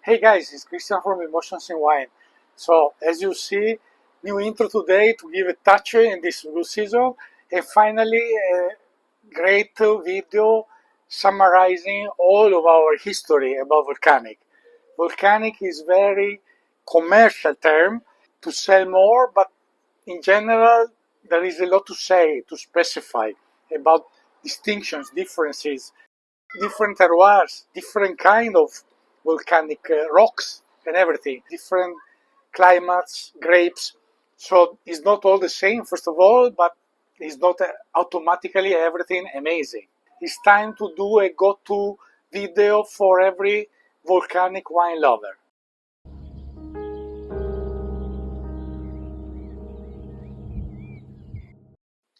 Hey guys, it's Christian from Emotions in Wine. So, as you see, new intro today to give a touch in this new season, and finally a great video summarizing all of our history about Volcanic. Volcanic is very commercial term to sell more, but in general there is a lot to say, to specify about distinctions, differences, different terroirs, different kind of volcanic rocks and everything, different climates, grapes. So it's not all the same, first of all, but it's not automatically everything amazing. It's time to do a go-to video for every volcanic wine lover.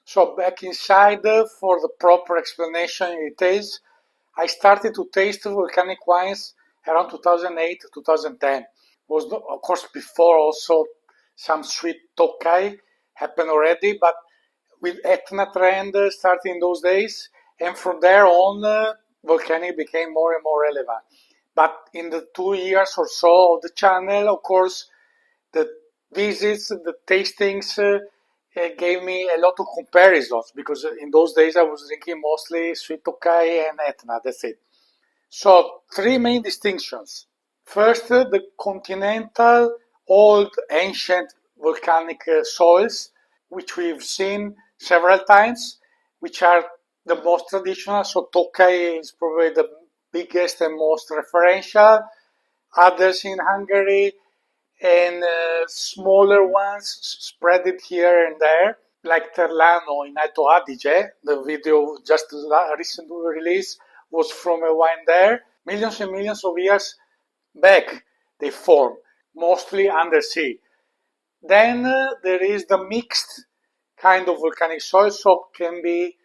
So back inside for the proper explanation in details, I started to taste volcanic wines around 2008, 2010. Was of course before also some sweet Tokaj happened already, but with Etna trend starting in those days, and from there on, volcanic became more and more relevant. But in the 2 years or so of the channel, of course, the visits, the tastings gave me a lot of comparisons because in those days I was drinking mostly sweet Tokaj and Etna. That's it. So three main distinctions. First, the continental, old, ancient volcanic soils, which we've seen several times, which are the most traditional. So Tokaj is probably the biggest and most referential. Others in Hungary, and smaller ones spread it here and there, like Terlano in Alto Adige. The video just recently released was from a wine there. Millions and millions of years back they formed, mostly undersea. Then there is the mixed kind of volcanic soil, so can be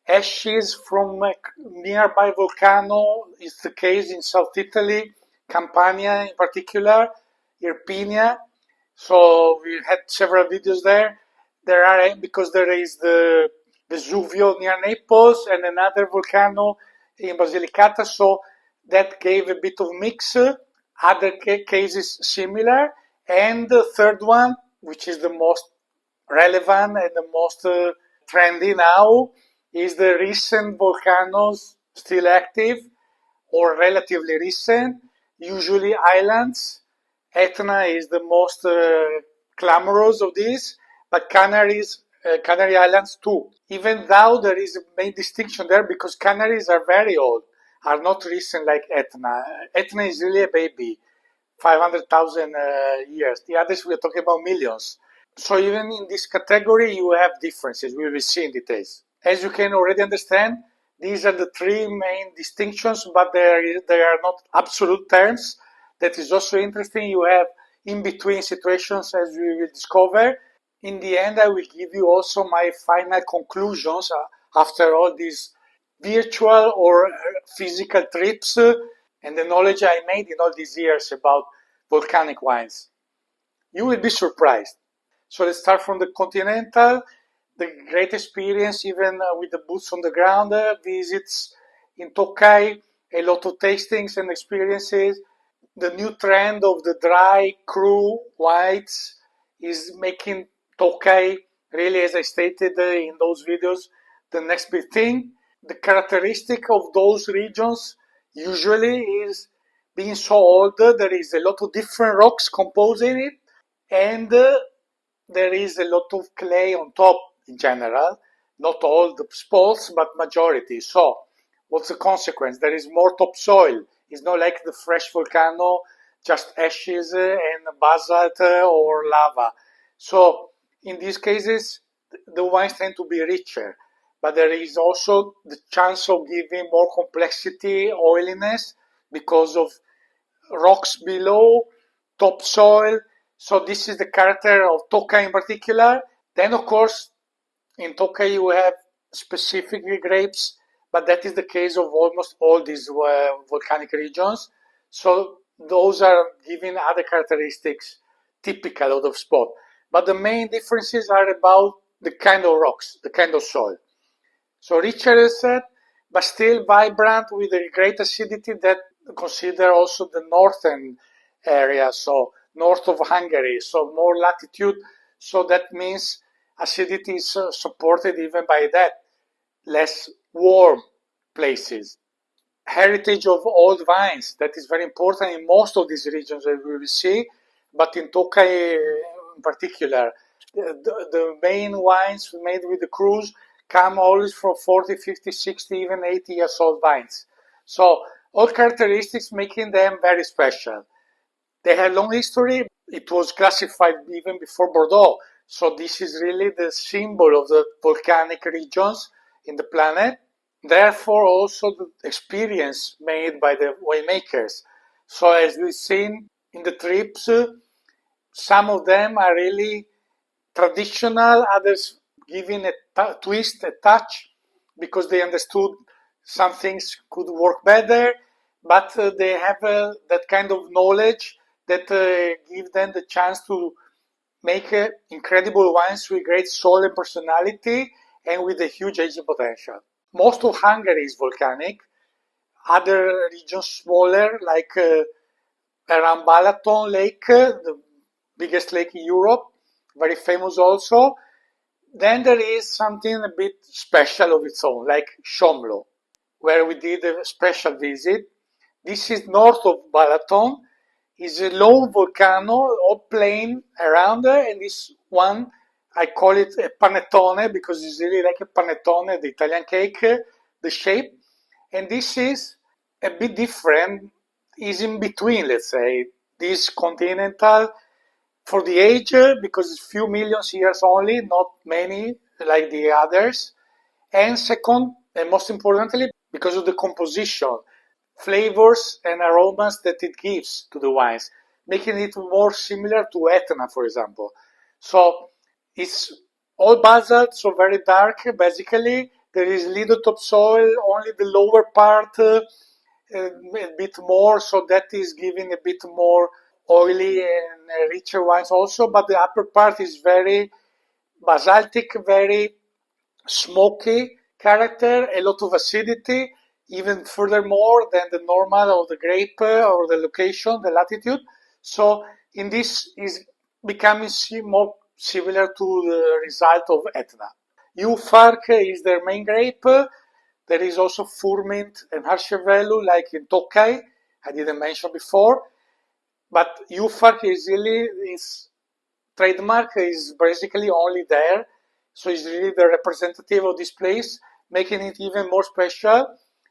ashes from a nearby volcano. It's the case in South Italy, Campania in particular, Irpinia. So we had several videos there. There are, because there is the Vesuvio near Naples and another volcano in Basilicata, so that gave a bit of mix. Other cases similar, and the third one, which is the most relevant and the most trendy now, is the recent volcanoes still active or relatively recent, usually islands. Etna is the most glamorous of these, but Canary Islands too. Even though there is a main distinction there because Canaries are very old, are not recent like Etna. Etna is really a baby, 500,000 years. The others we're talking about millions. So even in this category, you have differences. We will see in details. As you can already understand, these are the three main distinctions, but they are not absolute terms. That is also interesting. You have in between situations, as we will discover. In the end, I will give you also my final conclusions after all these virtual or physical trips and the knowledge I made in all these years about volcanic wines. You will be surprised. So let's start from the continental. The great experience, even with the boots on the ground, visits in Tokaj, a lot of tastings and experiences. The new trend of the dry, cru whites is making Tokaj, really, as I stated in those videos, the next big thing. The characteristic of those regions usually is being so old, there is a lot of different rocks composing it, and there is a lot of clay on top in general, not all the spots, but majority. So what's the consequence? There is more topsoil. It's not like the fresh volcano, just ashes and basalt or lava. So in these cases, the wines tend to be richer, but there is also the chance of giving more complexity, oiliness, because of rocks below, topsoil. So this is the character of Tokaj in particular. Then, of course, in Tokaj you have specifically grapes, but that is the case of almost all these volcanic regions. So those are giving other characteristics typical of the spot. But the main differences are about the kind of rocks, the kind of soil. So richer, as said, but still vibrant with a great acidity that consider also the northern area, so north of Hungary, so more latitude. So that means acidity is supported even by that, less warm places. Heritage of old vines, that is very important in most of these regions that we will see, but in Tokaj in particular. The main wines made with the cruise come always from 40, 50, 60, even 80 years old vines. So all characteristics making them very special. They have long history. It was classified even before Bordeaux. So this is really the symbol of the volcanic regions in the planet. Therefore, also the experience made by the winemakers. So as we've seen in the trips, some of them are really traditional, others giving a twist, a touch, because they understood some things could work better, but they have that kind of knowledge that give them the chance to make incredible wines with great soul and personality and with a huge aging potential. Most of Hungary is volcanic. Other regions smaller, like around Balaton Lake, the biggest lake in Europe, very famous also. Then there is something a bit special of its own, like Somló, where we did a special visit. This is north of Balaton. It's a low volcano, all plain around there, and this one, I call it a panettone because it's really like a panettone, the Italian cake, the shape. And this is a bit different, is in between, let's say, this continental for the age, because it's few millions years only, not many like the others. And second, and most importantly, because of the composition, flavors and aromas that it gives to the wines, making it more similar to Etna, for example. So it's all basalt, so very dark, basically. There is little topsoil, only the lower part a bit more, so that is giving a bit more oily and richer wines also, but the upper part is very basaltic, very smoky character, a lot of acidity, even furthermore than the normal of the grape or the location, the latitude. So in this is becoming more similar to the result of Etna. Ufark is their main grape. There is also Furmint and Harshevelu, like in Tokaj, I didn't mention before. But Ufark is really its trademark is basically only there, so it's really the representative of this place, making it even more special.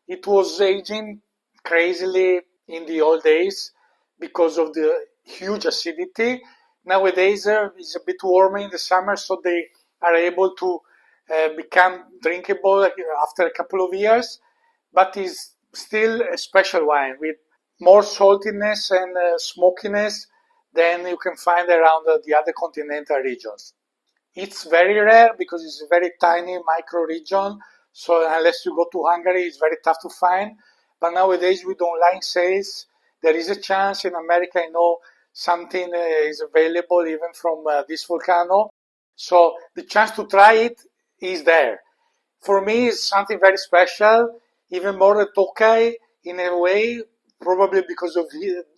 It was aging crazily in the old days because of the huge acidity. Nowadays it's a bit warmer in the summer, so they are able to become drinkable after a couple of years, but is still a special wine with more saltiness and smokiness than you can find around the other continental regions. It's very rare because it's a very tiny micro region, so unless you go to Hungary, it's very tough to find. But nowadays, with online sales, there is a chance. In America, I know something is available even from this volcano. So the chance to try it is there. For me, it's something very special, even more than Tokaj in a way, probably because of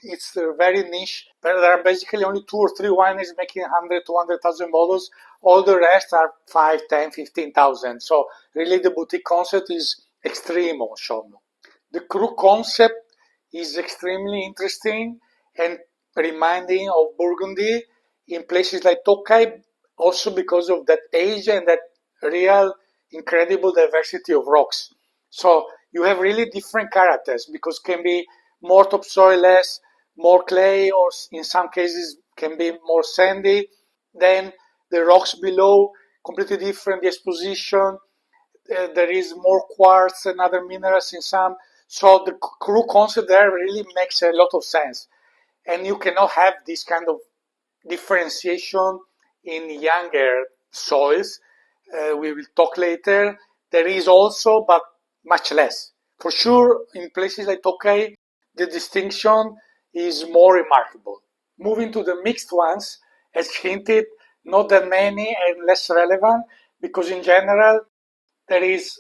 it's very niche. But there are basically only two or three wineries making 100, 200,000 bottles. All the rest are 5, 10, 15,000. So really the boutique concept is extreme on Somló. The crew concept is extremely interesting and reminding of Burgundy in places like Tokaj, also because of that age and that real incredible diversity of rocks. So you have really different characters because can be more topsoil, less, more clay, or in some cases can be more sandy. Then the rocks below completely different. The exposition, there is more quartz and other minerals in some. So the crew concept there really makes a lot of sense. And you cannot have this kind of differentiation in younger soils. We will talk later. There is also, but much less. For sure, in places like Tokaj, the distinction is more remarkable. Moving to the mixed ones, as hinted, not that many and less relevant, because in general, there is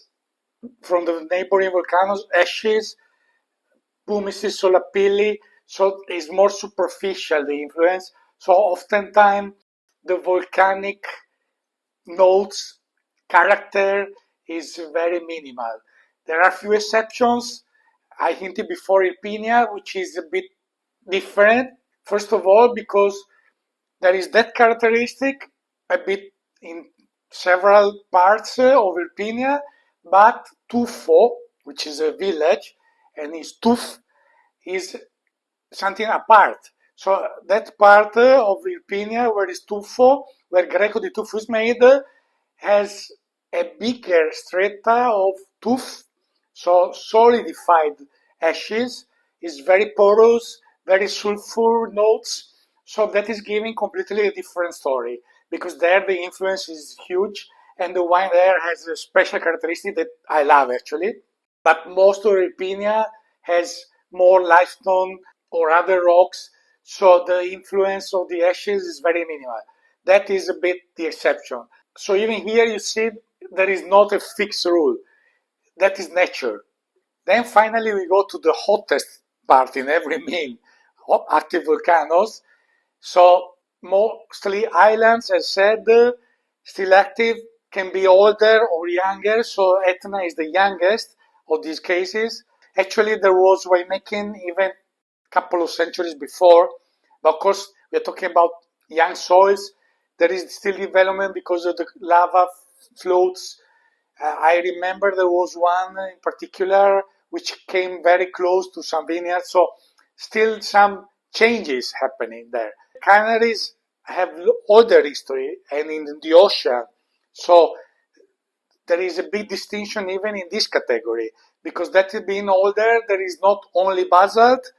from the neighboring volcanoes ashes pumices, solapilli, so it's more superficial, the influence. So oftentimes the volcanic notes character is very minimal. There are few exceptions. I hinted before Irpinia, which is a bit different. First of all, because there is that characteristic a bit in several parts of Irpinia, but Tufo, which is a village, and is Tuf is something apart. So that part of Irpinia where is Tufo, where Greco di Tufo is made, has a bigger strata of tuff, so solidified ashes, is very porous, very sulfur notes. So that is giving completely a different story because there the influence is huge and the wine there has a special characteristic that I love actually. But most of Irpinia has more limestone or other rocks, so the influence of the ashes is very minimal. That is a bit the exception. So even here you see there is not a fixed rule. That is nature. Then finally we go to the hottest part in every mean, active volcanoes. So mostly islands, as said, still active, can be older or younger. So Etna is the youngest of these cases. Actually, there was winemaking even a couple of centuries before. But of course, we're talking about young soils. There is still development because of the lava floats. I remember there was one in particular which came very close to some vineyards. So still some changes happening there. Canaries have older history and in the ocean. So there is a big distinction even in this category because that being older, there is not only basalt,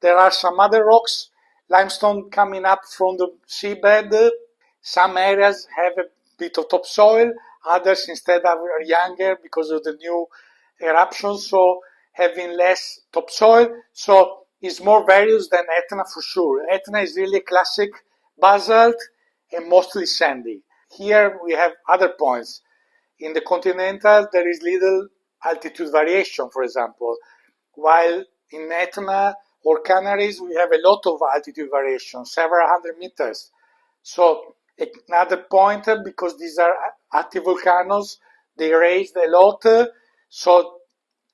there are some other rocks, limestone coming up from the seabed. Some areas have a bit of topsoil, others instead are younger because of the new eruptions, so having less topsoil. So it's more various than Etna for sure. Etna is really classic basalt and mostly sandy. Here we have other points. In the continental, there is little altitude variation, for example, while in Etna or Canaries, we have a lot of altitude variation, several hundred meters. So another point, because these are active volcanoes, they raised a lot, so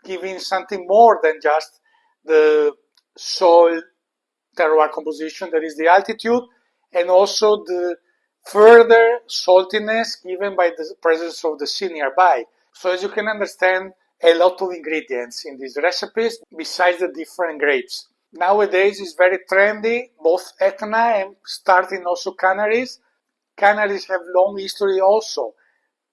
giving something more than just the soil terroir composition, there is the altitude, and also the further saltiness given by the presence of the sea nearby. So as you can understand, a lot of ingredients in these recipes besides the different grapes. Nowadays it's very trendy, both Etna and starting also Canaries. Canaries have long history also.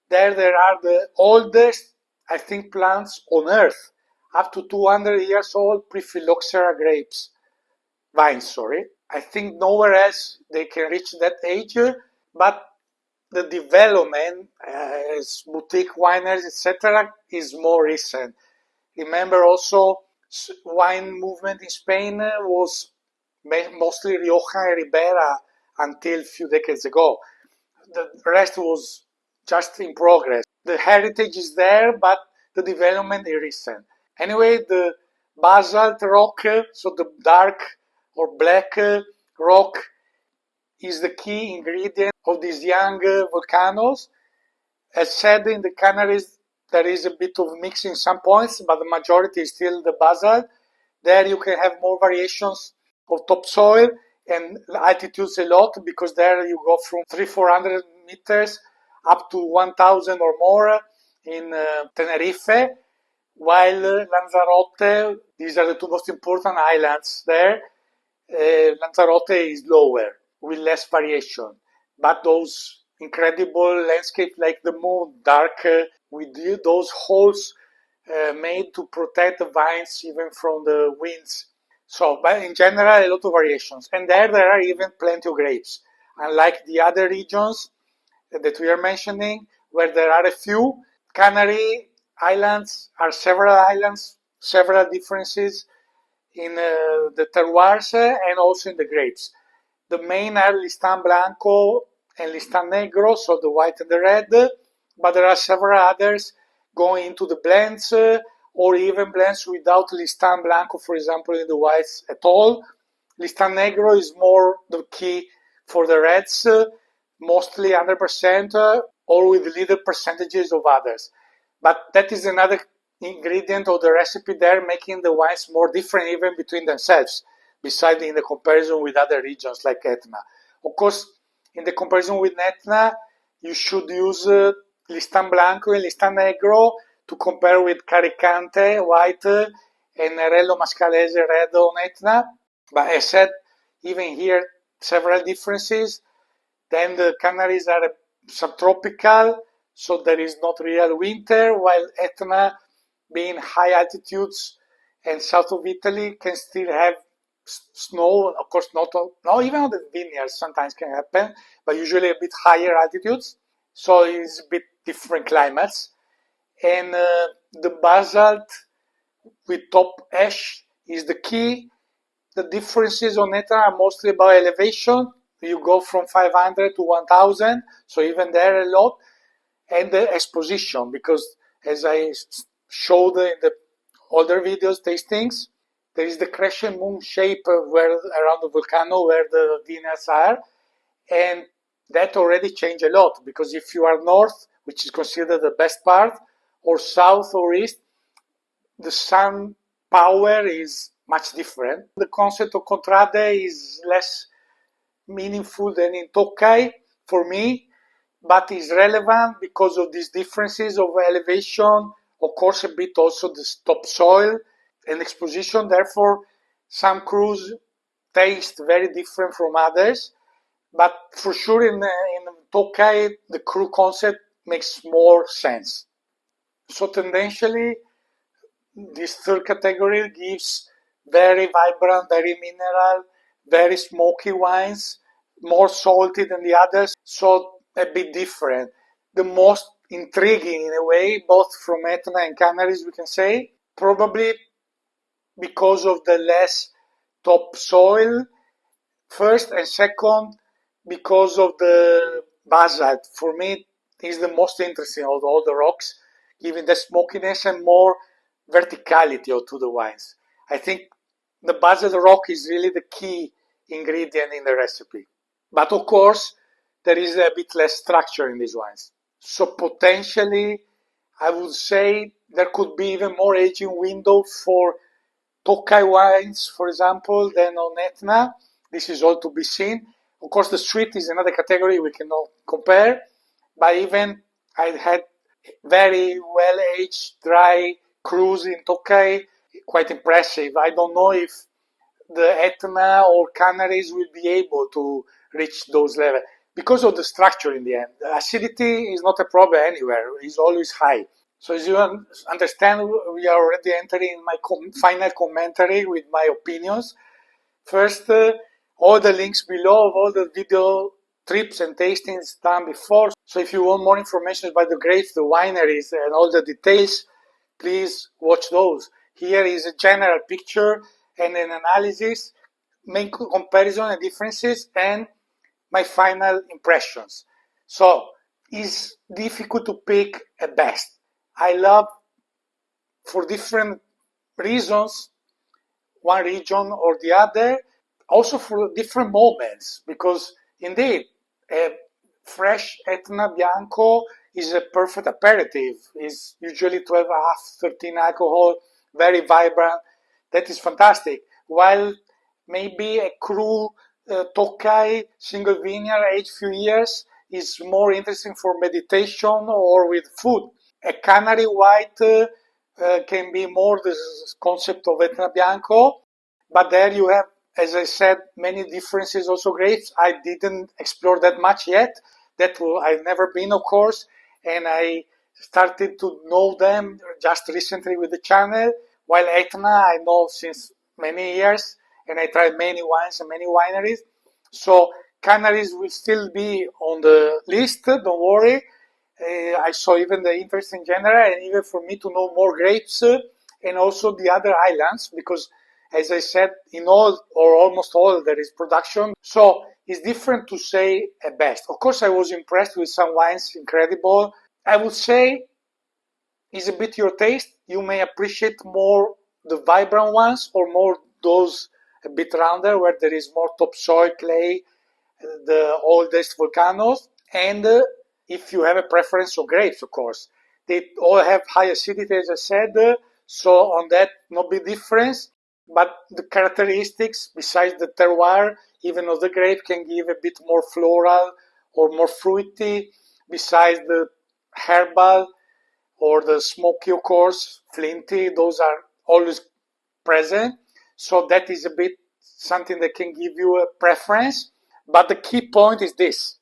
There are the oldest, I think, plants on earth, up to 200 years old Prephyloxera grapes, vines, sorry. I think nowhere else they can reach that age, but the development as boutique wineries, etc., is more recent. Remember also wine movement in Spain was mostly Rioja and Ribera until a few decades ago. The rest was just in progress. The heritage is there, but the development is recent. Anyway, the basalt rock, so the dark or black rock, is the key ingredient of these young volcanoes. As said, in the Canaries, there is a bit of mix in some points, but the majority is still the basalt. There you can have more variations of topsoil and altitudes a lot because there you go from 300-400 meters up to 1,000 or more in Tenerife, while Lanzarote, these are the two most important islands there. Lanzarote is lower with less variation, but those incredible landscapes like the moon, dark with those holes made to protect the vines even from the winds. So, but in general, a lot of variations. And there are even plenty of grapes. Unlike the other regions that we are mentioning, where there are a few, Canary Islands are several islands, several differences in the terroirs and also in the grapes. The main are Listan Blanco and Listan Negro, so the white and the red, but there are several others going into the blends or even blends without Listan Blanco, for example, in the whites at all. Listan Negro is more the key for the reds, mostly 100%, or with little percentages of others. But that is another ingredient of the recipe there, making the wines more different even between themselves, besides in the comparison with other regions like Etna. Of course, in the comparison with Etna, you should use Listan Blanco and Listan Negro to compare with Caricante white and Nerello Mascalese red on Etna. But I said, even here, several differences. Then the Canaries are subtropical, so there is not real winter, while Etna, being high altitudes and south of Italy, can still have snow. Of course, not even on the vineyards, sometimes can happen, but usually a bit higher altitudes. So it's a bit different climates. And the basalt with top ash is the key. The differences on Etna are mostly about elevation. You go from 500 to 1000, so even there a lot. And the exposition, because as I showed in the other videos, tastings, there is the crescent moon shape where around the volcano where the vineyards are. And that already changed a lot, because if you are north, which is considered the best part, or south or east, the sun power is much different. The concept of contrade is less meaningful than in Tokaj for me, but is relevant because of these differences of elevation, of course a bit also the topsoil and exposition. Therefore, some crus taste very different from others, but for sure in Tokaj the cru concept makes more sense. So tendentially, this third category gives very vibrant, very mineral, very smoky wines, more salty than the others, so a bit different. The most intriguing in a way, both from Etna and Canaries, we can say, probably because of the less topsoil, first, and second, because of the basalt. For me, is the most interesting of all the rocks, giving the smokiness and more verticality to the wines. I think the basalt rock is really the key ingredient in the recipe. But of course, there is a bit less structure in these wines. So potentially, I would say there could be even more aging window for Tokaj wines, for example, than on Etna. This is all to be seen. Of course, the sweet is another category we cannot compare, but even I had very well-aged dry crus in Tokaj, quite impressive. I don't know if the Etna or Canaries will be able to reach those levels because of the structure in the end. The acidity is not a problem anywhere, it's always high. So as you understand, we are already entering my final commentary with my opinions. First, all the links below of all the video trips and tastings done before. So if you want more information about the grapes, the wineries, and all the details, please watch those. Here is a general picture and an analysis, main comparison and differences, and my final impressions. So it's difficult to pick a best. I love, for different reasons, one region or the other, also for different moments, because indeed, a fresh Etna Bianco is a perfect aperitif. It's usually 12.5, 13 alcohol, very vibrant. That is fantastic. While maybe a cru Tokaj single vineyard aged few years is more interesting for meditation or with food. A Canary white can be more the concept of Etna Bianco, but there you have, as I said, many differences also grapes. I didn't explore that much yet. I've never been, of course, and I started to know them just recently with the channel. While Etna, I know since many years, and I tried many wines and many wineries. So Canaries will still be on the list, don't worry. I saw even the interest in general, and even for me to know more grapes and also the other islands, because as I said, in all or almost all there is production. So it's different to say a best. Of course, I was impressed with some wines, incredible. I would say is a bit your taste. You may appreciate more the vibrant ones or more those a bit rounder where there is more topsoil, clay, the oldest volcanoes. And if you have a preference of grapes, of course. They all have high acidity, as I said, so on that, no big difference. But the characteristics, besides the terroir, even of the grape, can give a bit more floral or more fruity, besides the herbal or the smoky, of course, flinty, those are always present. So that is a bit something that can give you a preference. But the key point is this,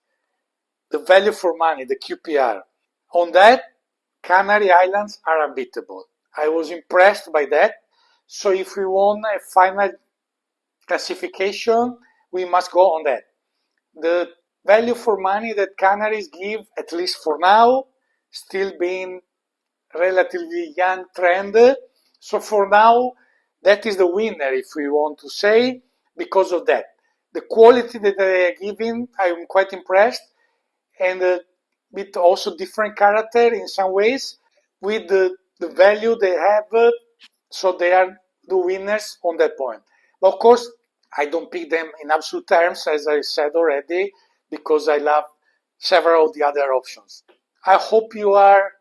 the value for money, the QPR. On that, Canary Islands are unbeatable. I was impressed by that. So if we want a final classification, we must go on that. The value for money that Canaries give, at least for now, still being relatively young trend. So for now, that is the winner, if we want to say, because of that. The quality that they are giving, I'm quite impressed, and with also different character in some ways, with the value they have, so they are the winners on that point. But of course, I don't pick them in absolute terms, as I said already, because I love several of the other options. I hope you are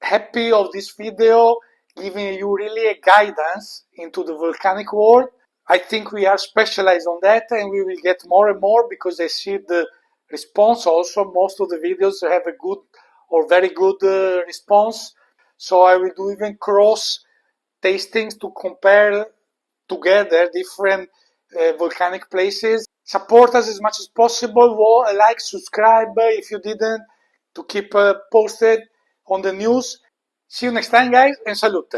happy of this video, giving you really a guidance into the volcanic world. I think we are specialized on that, and we will get more and more because I see the response also. Most of the videos have a good or very good response. So I will do even cross tastings to compare together different volcanic places. Support us as much as possible. Like, subscribe if you didn't, to keep posted on the news. See you next time, guys, and salute.